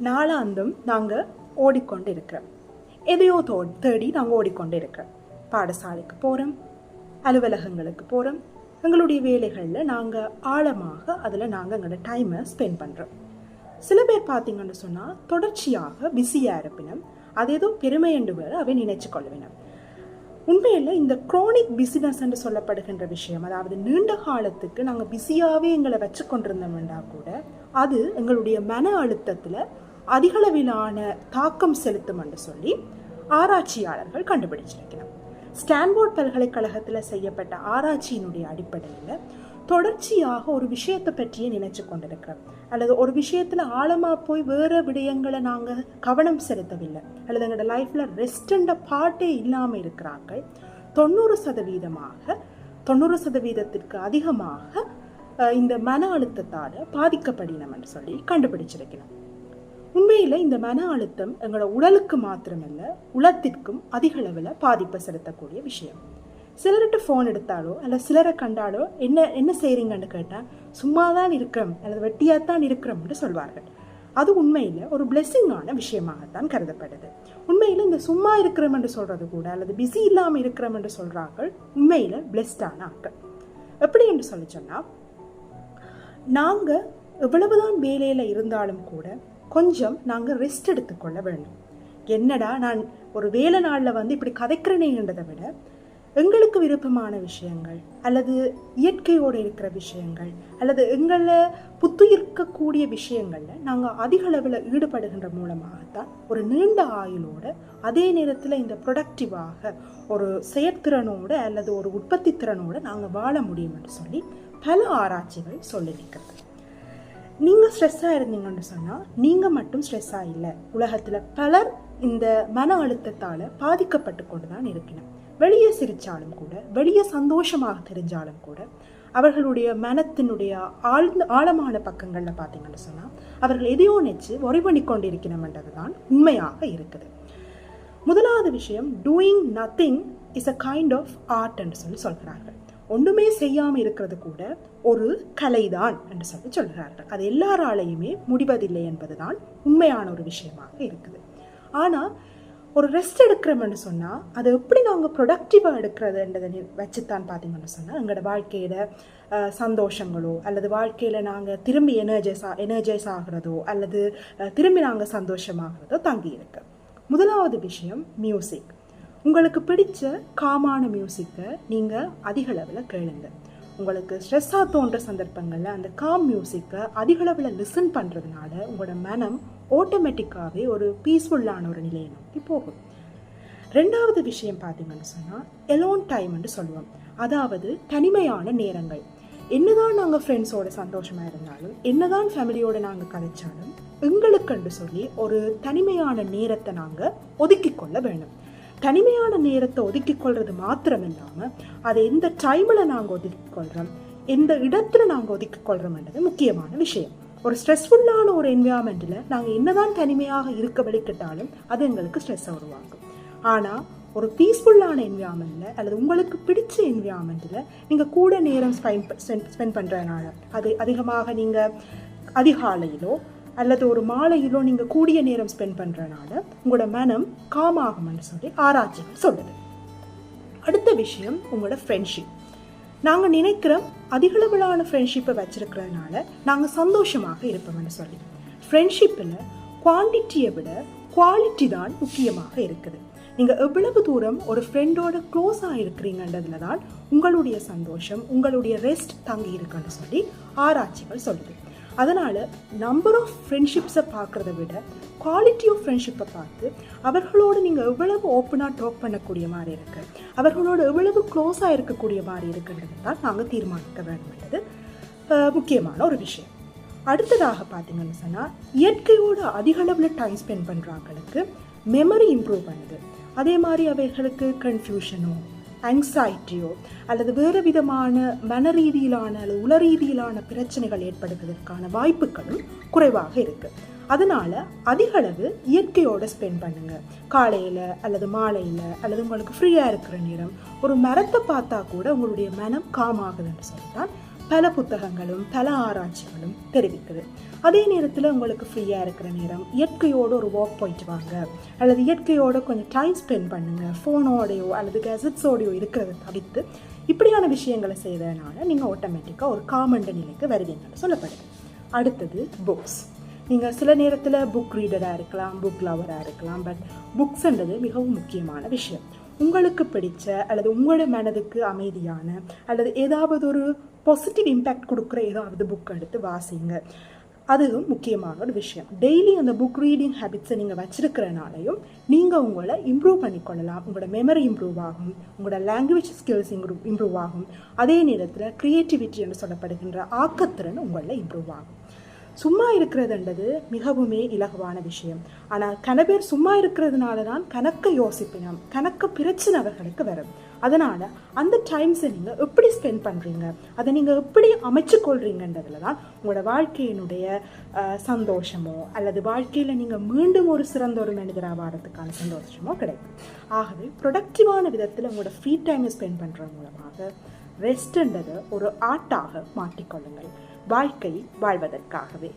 நாளாந்தும் நாங்கள் ஓடிக்கொண்டு இருக்கிறோம். எதையோ தேடி நாங்கள் ஓடிக்கொண்டு இருக்கிறோம். பாடசாலைக்கு போகிறோம், அலுவலகங்களுக்கு போகிறோம், எங்களுடைய வேலைகளில் நாங்கள் ஆழமாக அதில் நாங்கள் எங்களோட டைமை ஸ்பெண்ட் பண்ணுறோம். சில பேர் பார்த்தீங்கன்னு சொன்னால் தொடர்ச்சியாக பிஸியாக இருப்பினும் அது ஏதோ பெருமை என்று வேறு அவை நினைச்சு கொள்வினோம். உண்மையில் இந்த குரோனிக் பிஸினஸ் என்று சொல்லப்படுகின்ற விஷயம், அதாவது நீண்ட காலத்துக்கு நாங்கள் பிஸியாகவே எங்களை வச்சு கொண்டிருந்தோம்னா கூட அது எங்களுடைய மன அழுத்தத்தில் அதிகளவிலான தாக்கம் செலுத்தும் என்று சொல்லி ஆராய்ச்சியாளர்கள் கண்டுபிடிச்சிருக்கிறார். ஸ்டான்போர்ட் பல்கலைக்கழகத்தில் செய்யப்பட்ட ஆராய்ச்சியினுடைய அடிப்படையில் தொடர்ச்சியாக ஒரு விஷயத்தை பற்றியே நினைச்சு கொண்டிருக்கிறோம், அல்லது ஒரு விஷயத்தில் ஆழமாக போய் வேறு விடயங்களை நாங்கள் கவனம் செலுத்தவில்லை, அல்லது எங்களோட லைஃப்பில் ரெஸ்ட்ன்ற பாட்டே இல்லாமல் இருக்கிறார்கள் 90% அதிகமாக இந்த மன அழுத்தத்தால் பாதிக்கப்படுகிறோம் என்று சொல்லி கண்டுபிடிச்சிருக்கிறோம். உண்மையில் இந்த மன அழுத்தம் எங்களோட உடலுக்கு மாத்திரமல்ல, உலகத்திற்கும் அதிக அளவில் பாதிப்பை செலுத்தக்கூடிய விஷயம். சிலர்கிட்ட ஃபோன் எடுத்தாலோ அல்லது சிலரை கண்டாலோ என்ன செய்கிறீங்கன்னு கேட்டால் சும்மா தான் இருக்கிறோம் அல்லது வெட்டியாக தான் இருக்கிறோம்னு சொல்வார்கள். அது உண்மையில் ஒரு பிளெஸ்ஸிங்கான விஷயமாகத்தான் கருதப்படுது. உண்மையில் இந்த சும்மா இருக்கிறோம் என்று சொல்கிறது கூட, அல்லது பிஸி இல்லாமல் இருக்கிறோம் என்று சொல்கிறார்கள், உண்மையில் பிளெஸ்டான ஆட்கள். எப்படி என்று சொல்லி சொன்னால், நாங்கள் எவ்வளவுதான் வேலையில் இருந்தாலும் கூட கொஞ்சம் நாங்கள் ரெஸ்ட் எடுத்துக்கொள்ள வேண்டும். என்னடா நான் ஒரு வேலை நாளில் இப்படி கதைக்கிறேனேன்றதை விட எங்களுக்கு விருப்பமான விஷயங்கள், அல்லது இயற்கையோடு இருக்கிற விஷயங்கள், அல்லது எங்களை புத்துயிர்க்கக்கூடிய விஷயங்களில் நாங்கள் அதிக அளவில் ஈடுபடுகின்ற மூலமாகத்தான் ஒரு நீண்ட ஆயுளோடு, அதே நேரத்தில் இந்த ப்ரொடக்டிவாக ஒரு செயற்திறனோடு அல்லது ஒரு உற்பத்தி திறனோடு நாங்கள் வாழ முடியும் என்று சொல்லி பல ஆராய்ச்சிகள் சொல்லியிருக்கிறது. நீங்கள் ஸ்ட்ரெஸ்ஸாக இருந்தீங்கன்னு சொன்னால் நீங்கள் மட்டும் ஸ்ட்ரெஸ்ஸாக இல்லை, உலகத்தில் பலர் இந்த மன அழுத்தத்தால் பாதிக்கப்பட்டு கொண்டு தான் இருக்கணும். வெளியே சிரித்தாலும் கூட, வெளியே சந்தோஷமாக தெரிஞ்சாலும் கூட, அவர்களுடைய மனத்தினுடைய ஆழமான பக்கங்களில் பார்த்தீங்கன்னு சொன்னால் அவர்கள் எதையோ நினைச்சு ஒரி பண்ணி கொண்டு இருக்கணும்ன்றது தான் உண்மையாக இருக்குது. முதலாவது விஷயம், doing nothing is a kind of art என்று சொல்கிறார்கள். ஒன்றுமே செய்யாமல் இருக்கிறது கூட ஒரு கலைதான் என்று சொல்கிறார்கள். அது எல்லாராலையுமே முடிவதில்லை என்பதுதான் உண்மையான ஒரு விஷயமாக இருக்குது. ஆனால் ஒரு ரெஸ்ட் எடுக்கிறோம்னு சொன்னால் அதை எப்படி நாங்கள் ப்ரொடக்டிவாக எடுக்கிறதுன்றதை வச்சுத்தான் பார்த்தீங்கன்னு சொன்னால் எங்களோட வாழ்க்கையில் சந்தோஷங்களோ அல்லது வாழ்க்கையில் நாங்கள் திரும்பி எனர்ஜைஸ் ஆகிறதோ அல்லது திரும்பி நாங்கள் சந்தோஷமாகிறதோ தங்கி இருக்கு. முதலாவது விஷயம் மியூசிக். உங்களுக்கு பிடிச்ச காமான மியூசிக்கை நீங்கள் அதிக அளவில் கேளுங்க. உங்களுக்கு ஸ்ட்ரெஸ்ஸாக தோன்ற சந்தர்ப்பங்களில் அந்த காம் மியூசிக்கை அதிக அளவில் லிசன் பண்ணுறதுனால உங்களோட மனம் ஆட்டோமேட்டிக்காகவே ஒரு பீஸ்ஃபுல்லான ஒரு நிலையை நோக்கி போகும். ரெண்டாவது விஷயம் பார்த்தீங்கன்னு சொன்னால் எலோன் டைம்னு சொல்லுவோம், அதாவது தனிமையான நேரங்கள். என்னதான் நாங்கள் ஃப்ரெண்ட்ஸோட சந்தோஷமாக இருந்தாலும், என்னதான் ஃபேமிலியோடு நாங்கள் கதைச்சாலும், எங்களுக்குன்னு சொல்லி ஒரு தனிமையான நேரத்தை நாங்கள் ஒதுக்கி கொள்ள வேணும். தனிமையான நேரத்தை ஒதுக்கி கொள்வது மாத்திரம் இல்லாமல் அதை எந்த டைமில் நாங்கள் ஒதுக்கி கொள்கிறோம், எந்த இடத்துல நாங்கள் ஒதுக்கி கொள்கிறோம்ன்றது முக்கியமான விஷயம். ஒரு ஸ்ட்ரெஸ்ஃபுல்லான ஒரு என்விரான்மெண்ட்டில் நாங்கள் என்னதான் தனிமையாக இருக்க வெளிக்கிட்டாலும் அது எங்களுக்கு ஸ்ட்ரெஸ்ஸை உருவாக்கும். ஆனால் ஒரு பீஸ்ஃபுல்லான என்விரான்மெண்ட்டில் அல்லது உங்களுக்கு பிடிச்ச என்விரான்மெண்ட்டில் நீங்கள் கூட நேரம் ஸ்பெண்ட் பண்ணுறதுனால, அது அதிகமாக நீங்கள் அதிகாலையிலோ அல்லது ஒரு மாலையிலோ நீங்கள் கூடிய நேரம் ஸ்பெண்ட் பண்ணுறதுனால உங்களோட மனம் காமாகும்னு சொல்லி ஆராய்ச்சிகள் சொல்லுது. அடுத்த விஷயம் உங்களோட ஃப்ரெண்ட்ஷிப். நாங்கள் நினைக்கிறோம் அதிகளவிலான ஃப்ரெண்ட்ஷிப்பை வச்சிருக்கிறதுனால நாங்கள் சந்தோஷமாக இருப்போம்னு சொல்லி. ஃப்ரெண்ட்ஷிப்பில் குவான்டிட்டியை விட குவாலிட்டி தான் முக்கியமாக இருக்குது. நீங்கள் எவ்வளவு தூரம் ஒரு ஃப்ரெண்டோட க்ளோஸாக இருக்கிறீங்கன்றதுல தான் உங்களுடைய சந்தோஷம், உங்களுடைய ரெஸ்ட் தங்கி இருக்குன்னு சொல்லி ஆராய்ச்சிகள் சொல்லுது. அதனால் நம்பர் ஆஃப் ஃப்ரெண்ட்ஷிப்ஸை பார்க்குறத விட குவாலிட்டி ஆஃப் ஃப்ரெண்ட்ஷிப்பை பார்த்து அவர்களோடு நீங்கள் எவ்வளவு ஓப்பனாக டாக் பண்ணக்கூடிய மாதிரி இருக்குது, அவர்களோடு எவ்வளவு க்ளோஸாக இருக்கக்கூடிய மாதிரி இருக்குன்றது தான் நாங்கள் தீர்மானிக்க வேண்டும்ன்றது முக்கியமான ஒரு விஷயம். அடுத்ததாக பார்த்தீங்கன்னு சொன்னால் இயற்கையோடு அதிகளவில் டைம் ஸ்பெண்ட் பண்ணுறவங்களுக்கு மெமரி இம்ப்ரூவ் பண்ணுது. அதே மாதிரி அவைகளுக்கு கன்ஃபியூஷனோ ஆங்ஸைட்டியோ அல்லது வேறு விதமான மன ரீதியிலான அல்லது உள ரீதியிலான பிரச்சனைகள் ஏற்படுவதற்கான வாய்ப்புகளும் குறைவாக இருக்குது. அதனால் அதிகளவு இயற்கையோடு ஸ்பெண்ட் பண்ணுங்கள். காலையில் அல்லது மாலையில் அல்லது உங்களுக்கு ஃப்ரீயாக இருக்கிற நேரம் ஒரு மரத்தை பார்த்தா கூட உங்களுடைய மனம் காம் ஆகுதுன்னு சொல்லித்தான் பல புத்தகங்களும் பல ஆராய்ச்சிகளும் தெரிவிக்குது. அதே நேரத்தில் உங்களுக்கு ஃப்ரீயாக இருக்கிற நேரம் இயற்கையோடு ஒரு வாக் போயிட்டு வாங்க, அல்லது இயற்கையோடு கொஞ்சம் டைம் ஸ்பெண்ட் பண்ணுங்கள். ஃபோனோடையோ அல்லது கெசட்ஸோடையோ இருக்கிறத தவிர்த்து இப்படியான விஷயங்களை செய்ததுனால நீங்கள் ஆட்டோமேட்டிக்காக ஒரு காமண்ட நிலைக்கு வருவீங்கன்னு சொல்லப்படுது. அடுத்தது புக்ஸ். நீங்கள் சில நேரத்தில் புக் ரீடராக இருக்கலாம், புக் லவராக இருக்கலாம். பட் புக்ஸ்ன்றது மிகவும் முக்கியமான விஷயம். உங்களுக்கு பிடிச்ச அல்லது உங்களோட மனதுக்கு அமைதியான அல்லது ஏதாவது ஒரு பாசிட்டிவ் இம்பேக்ட் கொடுக்குற ஏதாவது புக் எடுத்து வாசிங்க. அதுவும் முக்கியமான ஒரு விஷயம். டெய்லி அந்த புக் ரீடிங் ஹேபிட்ஸை நீங்கள் வச்சிருக்கிறனாலையும் நீங்கள் உங்களை இம்ப்ரூவ் பண்ணிக்கொள்ளலாம். உங்களோட மெமரி இம்ப்ரூவ் ஆகும், உங்களோட லாங்குவேஜ் ஸ்கில்ஸ் இம்ப்ரூவ் ஆகும். அதே நேரத்தில் க்ரியேட்டிவிட்டி என்று சொல்லப்படுகின்ற ஆக்கத்திறன் உங்களில் இம்ப்ரூவ் ஆகும். சும்மா இருக்கிறதுன்றது மிகவுமே இலகுவான விஷயம். ஆனால் கன பேர் சும்மா இருக்கிறதுனால தான் கணக்க யோசிப்பினம், கணக்க பிரச்சனை அவர்களுக்கு வரும். அதனால் அந்த டைம்ஸை நீங்கள் எப்படி ஸ்பெண்ட் பண்ணுறீங்க, அதை நீங்கள் எப்படி அமைச்சு கொள்றீங்கன்றதுல தான் உங்களோட வாழ்க்கையினுடைய சந்தோஷமோ அல்லது வாழ்க்கையில் நீங்கள் மீண்டும் ஒரு சிறந்த ஒரு மனிதராக வாரத்துக்கான சந்தோஷமோ கிடைக்கும். ஆகவே ப்ரொடக்டிவான விதத்தில் உங்களோட ஃப்ரீ டைமை ஸ்பெண்ட் பண்ணுறது மூலமாக ரெஸ்ட்ன்றதை ஒரு ஆர்ட்டாக மாற்றிக்கொள்ளுங்கள், வாழ்க்கை வாழ்வதற்காகவே.